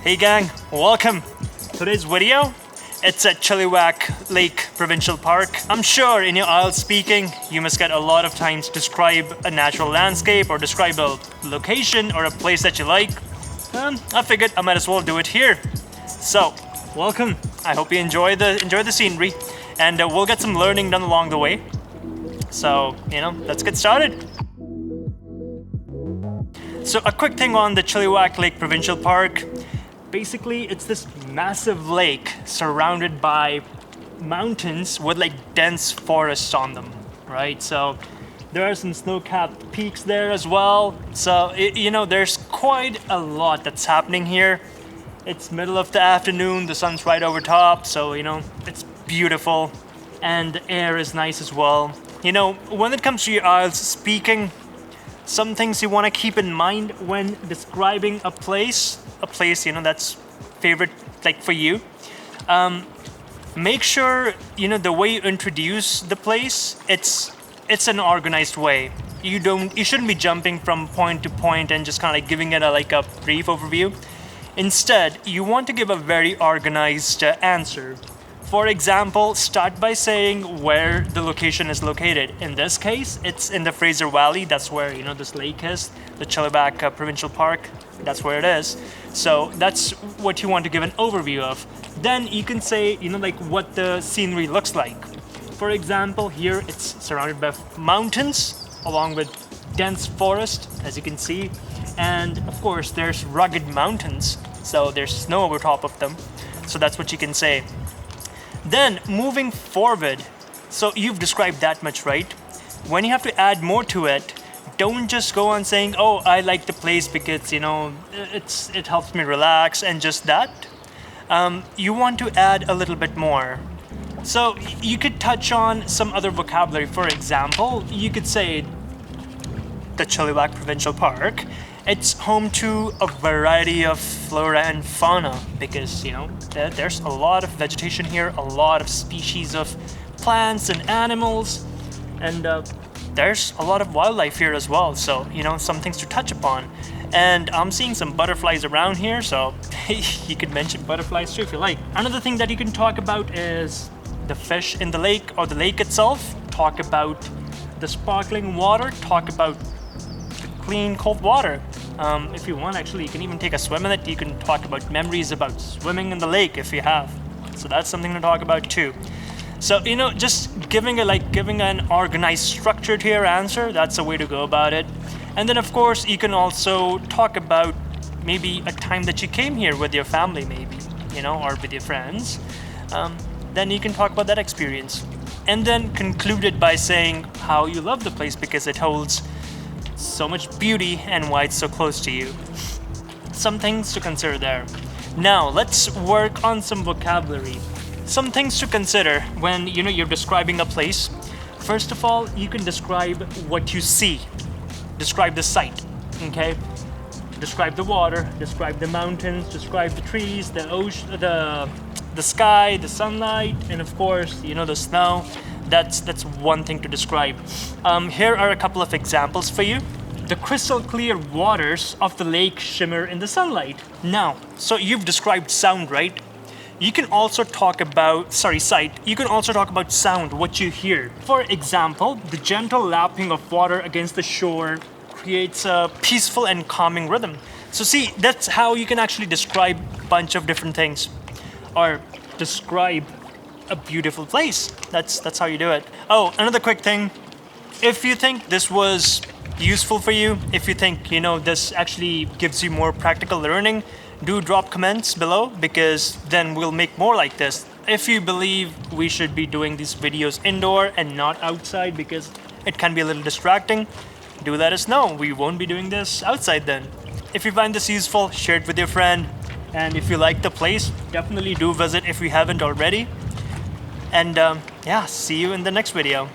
Hey gang, welcome. Today's video, it's at Chilliwack Lake Provincial Park. I'm sure in your IELTS speaking, you must get a lot of times describe a natural landscape or describe a location or a place that you like. I figured I might as well do it here. So, welcome. I hope you enjoy the scenery, and we'll get some learning done along the way. So, let's get started. So a quick thing on the Chilliwack Lake Provincial Park. Basically, it's this massive lake surrounded by mountains with like dense forests on them, right? So there are some snow-capped peaks there as well. So, there's quite a lot that's happening here. It's middle of the afternoon, the sun's right over top, so, it's beautiful. And the air is nice as well. When it comes to your IELTS speaking, some things you want to keep in mind when describing a place that's favorite like for you. Make sure the way you introduce the place, it's an organized way. You shouldn't be jumping from point to point and just kind of giving it a brief overview. Instead, you want to give a very organized answer. For example, start by saying where the location is located. In this case, it's in the Fraser Valley. That's where this lake is, the Chilliwack Provincial Park. That's where it is. So that's what you want to give an overview of. Then you can say, what the scenery looks like. For example, here it's surrounded by mountains along with dense forest, as you can see. And of course, there's rugged mountains. So there's snow over top of them. So that's what you can say. Then moving forward, so you've described that much, right? When you have to add more to it, don't just go on saying, oh, I like the place because, it helps me relax and just that. You want to add a little bit more. So you could touch on some other vocabulary. For example, you could say the Chilliwack Provincial Park. It's home to a variety of flora and fauna because, there's a lot of vegetation here, a lot of species of plants and animals, and there's a lot of wildlife here as well. So, some things to touch upon. And I'm seeing some butterflies around here, so you could mention butterflies too if you like. Another thing that you can talk about is the fish in the lake or the lake itself. Talk about the sparkling water, talk about clean, cold water. If you want, actually, you can even take a swim in it. You can talk about memories about swimming in the lake if you have. So that's something to talk about too. So, just giving an organized, structured here answer, that's the way to go about it. And then, of course, you can also talk about maybe a time that you came here with your family, maybe, or with your friends. Then you can talk about that experience. And then conclude it by saying how you love the place because it holds so much beauty and why it's so close to you. Some things to consider there. Now let's work on some vocabulary. Some things to consider when you're describing a place. First of all, you can describe what you see. Describe the site. Okay? Describe the water, describe the mountains, describe the trees, the ocean, the sky, the sunlight, and of course, the snow. That's one thing to describe. Here are a couple of examples for you. The crystal clear waters of the lake shimmer in the sunlight. Now, so you've described sound, right? You can also talk about, sight. You can also talk about sound, what you hear. For example, the gentle lapping of water against the shore creates a peaceful and calming rhythm. So see, that's how you can actually describe a bunch of different things. Or describe a beautiful place. That's how you do it. Oh, another quick thing. If you think this was useful for you, if you think, this actually gives you more practical learning, do drop comments below because then we'll make more like this. If you believe we should be doing these videos indoor and not outside because it can be a little distracting, do let us know. We won't be doing this outside then. If you find this useful, share it with your friend. And if you like the place, definitely do visit if you haven't already. And see you in the next video.